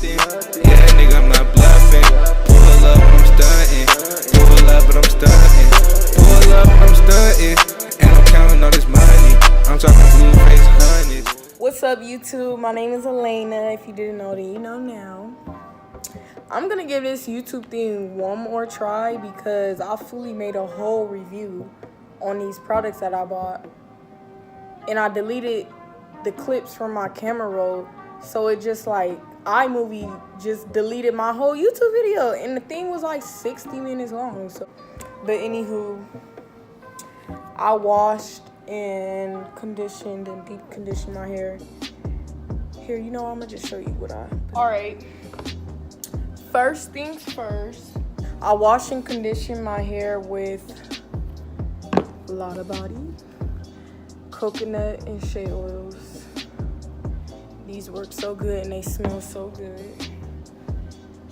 nothing. Yeah, nigga, I'm not bluffing. Pull up, I'm stunting. Pull up, but I'm stunting. Pull up, I'm stunting. And I'm counting all this money. I'm talking blue face hundreds. What's up, YouTube? My name is Elena. If you didn't know, then you know now. I'm gonna give this YouTube thing one more try because I fully made a whole review on these products that I bought. And I deleted the clips from my camera roll. So it just like iMovie just deleted my whole YouTube video. And the thing was like 60 minutes long. But anywho, I washed and conditioned and deep conditioned my hair. Here, you know, I'm gonna just show you what I put. All right. First things first, I wash and condition my hair with a lot of body, coconut and shea oils. These work so good and they smell so good.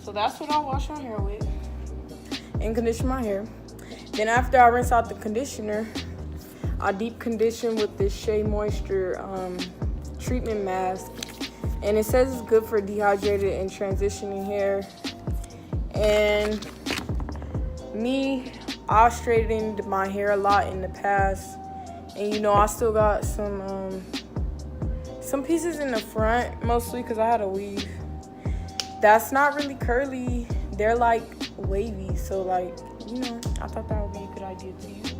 So that's what I wash my hair with and condition my hair. Then after I rinse out the conditioner, I deep condition with this Shea Moisture treatment mask. And it says it's good for dehydrated and transitioning hair. And me, I straightened my hair a lot in the past. And you know, I still got some pieces in the front, mostly because I had a weave. That's not really curly. They're like wavy. So like, you know, I thought that would be a good idea to use.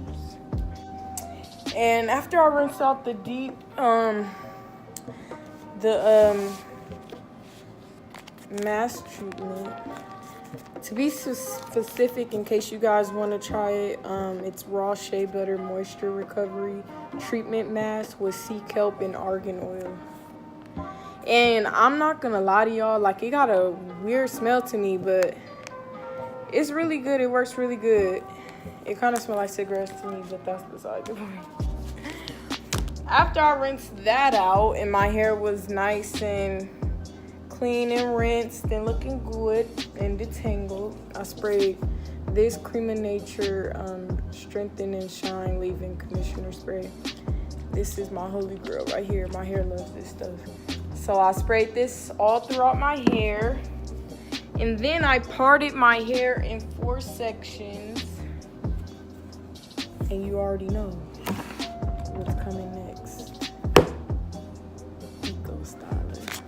And after I rinse out the deep, mask treatment, to be specific, in case you guys want to try it, it's raw shea butter moisture recovery treatment mask with Scalp and argan oil. And I'm not gonna lie to y'all, like, it got a weird smell to me, but it's really good. It works really good. It kind of smells like cigarettes to me, but that's beside the point. After I rinsed that out and my hair was nice and clean and rinsed and looking good and detangled, I sprayed this Cream of Nature Strengthen and Shine Leave-In Conditioner Spray. This is my holy grail right here. My hair loves this stuff. So I sprayed this all throughout my hair. And then I parted my hair in 4 sections. And you already know what's coming next. Eco Styler.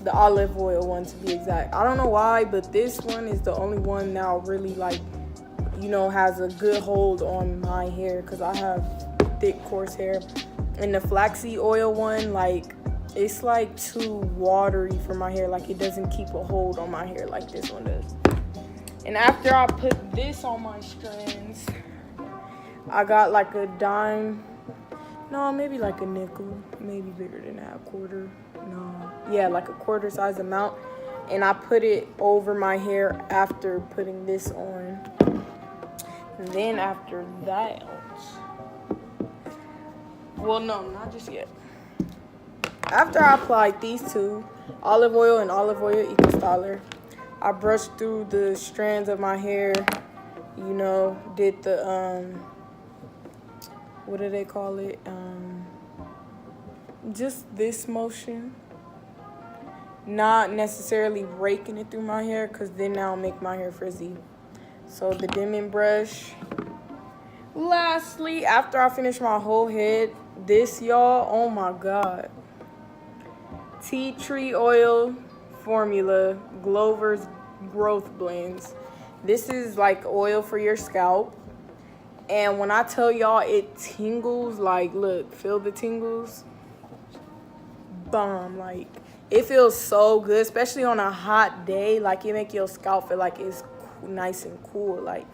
The olive oil one, to be exact. I don't know why, but this one is the only one now really, like, you know, has a good hold on my hair because I have thick, coarse hair. And the flaxseed oil one, like, it's like too watery for my hair. Like, it doesn't keep a hold on my hair like this one does. And after I put this on my strands, I got like a dime, no, maybe like a nickel, maybe bigger than that, a quarter, no, yeah, like a quarter size amount. And I put it over my hair after putting this on. And then after that, well, no, not just yet. After I applied these two, olive oil and olive oil Eco Styler, I brushed through the strands of my hair, you know, did the, what do they call it? Just this motion. Not necessarily raking it through my hair, because then that'll make my hair frizzy. So the dimming brush. Lastly, after I finish my whole head, this, y'all, oh my God. Tea tree oil formula, Glover's Growth Blends. This is like oil for your scalp. And when I tell y'all it tingles, like, look, feel the tingles? Bomb, like, it feels so good, especially on a hot day. Like, it make your scalp feel like it's nice and cool. Like,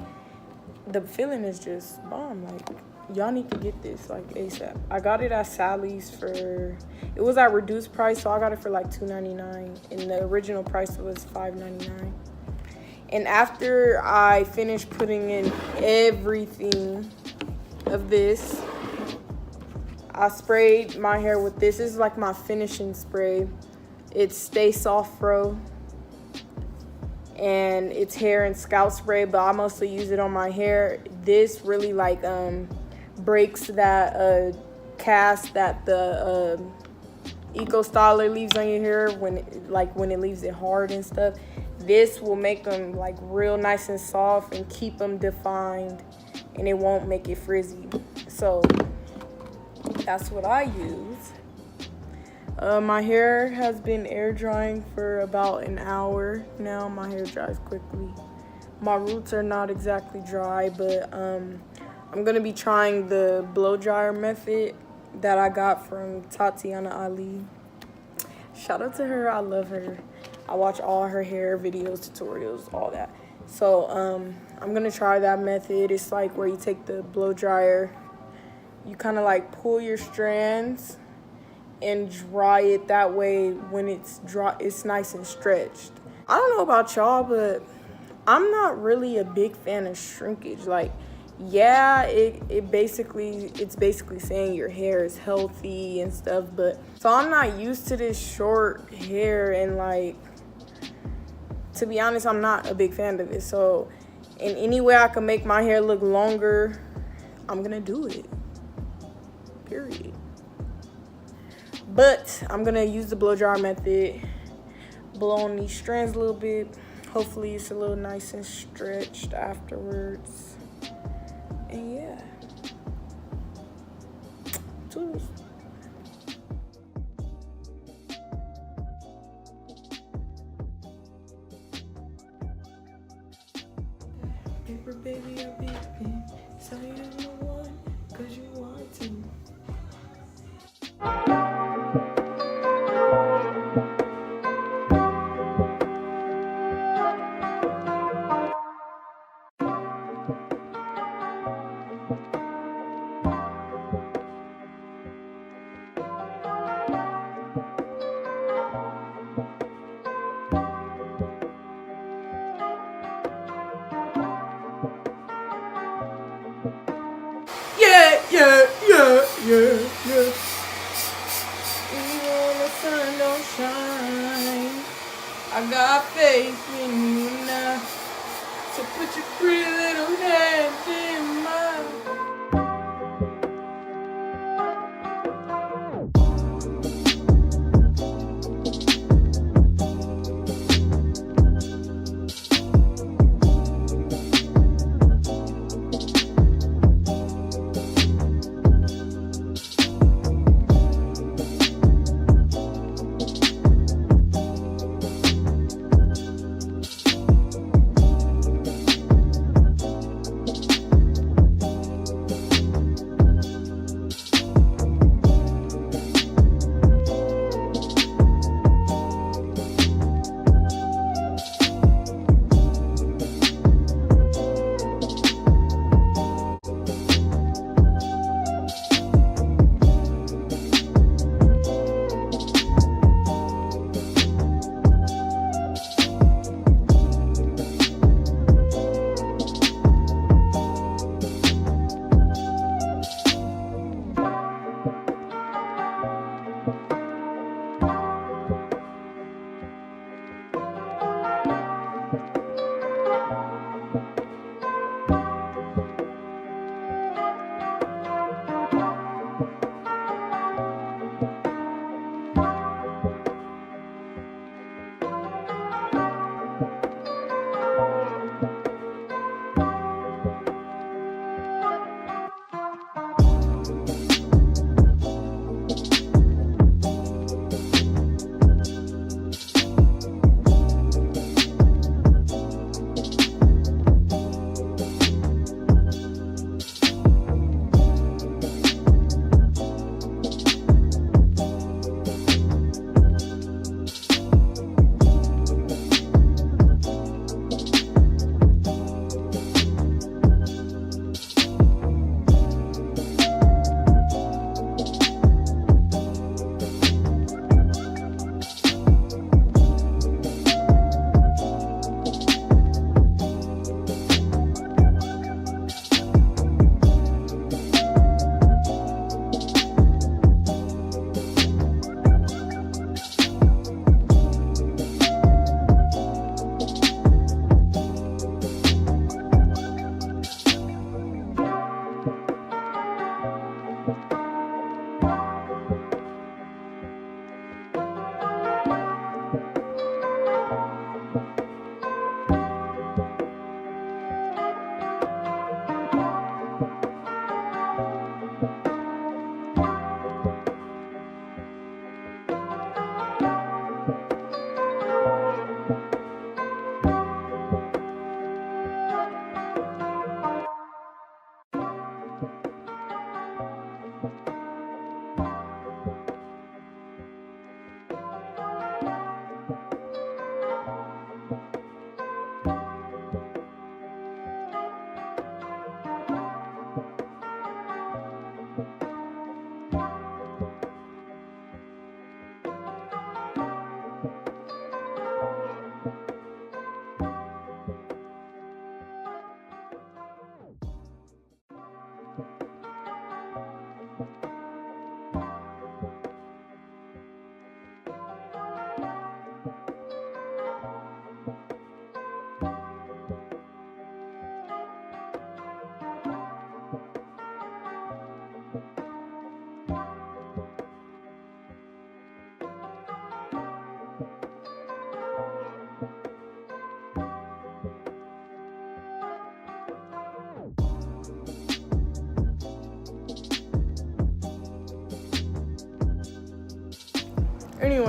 the feeling is just bomb. Like, y'all need to get this, like, ASAP. I got it at Sally's for, it was at reduced price, so I got it for like $2.99. And the original price was $5.99. And after I finished putting in everything of this, I sprayed my hair with this. This is like my finishing spray. It's Stay Soft Pro. And it's hair and scalp spray, but I mostly use it on my hair. This really like breaks that cast that the Eco Styler leaves on your hair when it leaves it hard and stuff. This will make them like real nice and soft and keep them defined, and it won't make it frizzy. So that's what I use. My hair has been air drying for about an hour now. My hair dries quickly. My roots are not exactly dry, but I'm gonna be trying the blow dryer method that I got from Tatiana Ali. Shout out to her, I love her. I watch all her hair videos, tutorials, all that. So I'm gonna try that method. It's like where you take the blow dryer, you kind of like pull your strands and dry it. That way when it's dry, it's nice and stretched. I don't know about y'all, but I'm not really a big fan of shrinkage. Like, yeah, it's basically saying your hair is healthy and stuff, but so I'm not used to this short hair, and like, to be honest, I'm not a big fan of it. So in any way I can make my hair look longer, I'm gonna do it, period. But I'm gonna use the blow dryer method, blow on these strands a little bit. Hopefully it's a little nice and stretched afterwards. And yeah, toodles. Paper baby, I'll be pin. So you're the one, 'cause you want to. Yeah. Even when the sun don't shine, I got faith in you now. So put your pretty little hands in mine.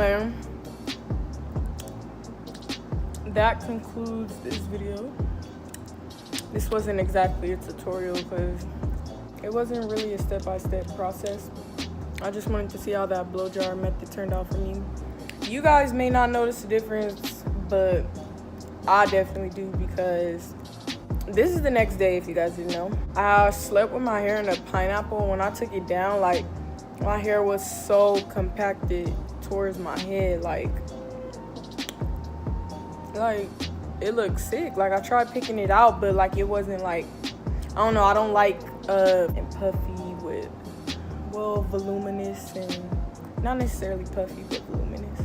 anyway, that concludes this video. This wasn't exactly a tutorial because it wasn't really a step-by-step process. I just wanted to see how that blow dryer method turned out for me. You guys may not notice the difference, but I definitely do, because this is the next day, if you guys didn't know. I slept with my hair in a pineapple. When I took it down, like, my hair was so compacted towards my head, like it looked sick. Like, I tried picking it out, but like it wasn't like, I don't know, I don't like and puffy with, well, voluminous, and not necessarily puffy, but voluminous.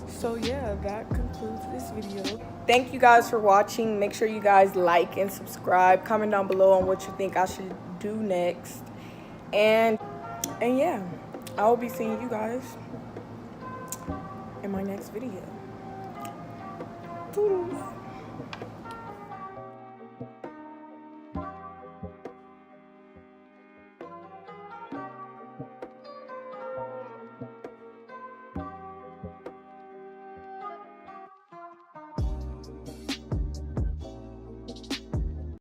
So yeah, that concludes this video. Thank you guys for watching. Make sure you guys like and subscribe. Comment down below on what you think I should do next. And yeah, I will be seeing you guys in my next video. Toodles.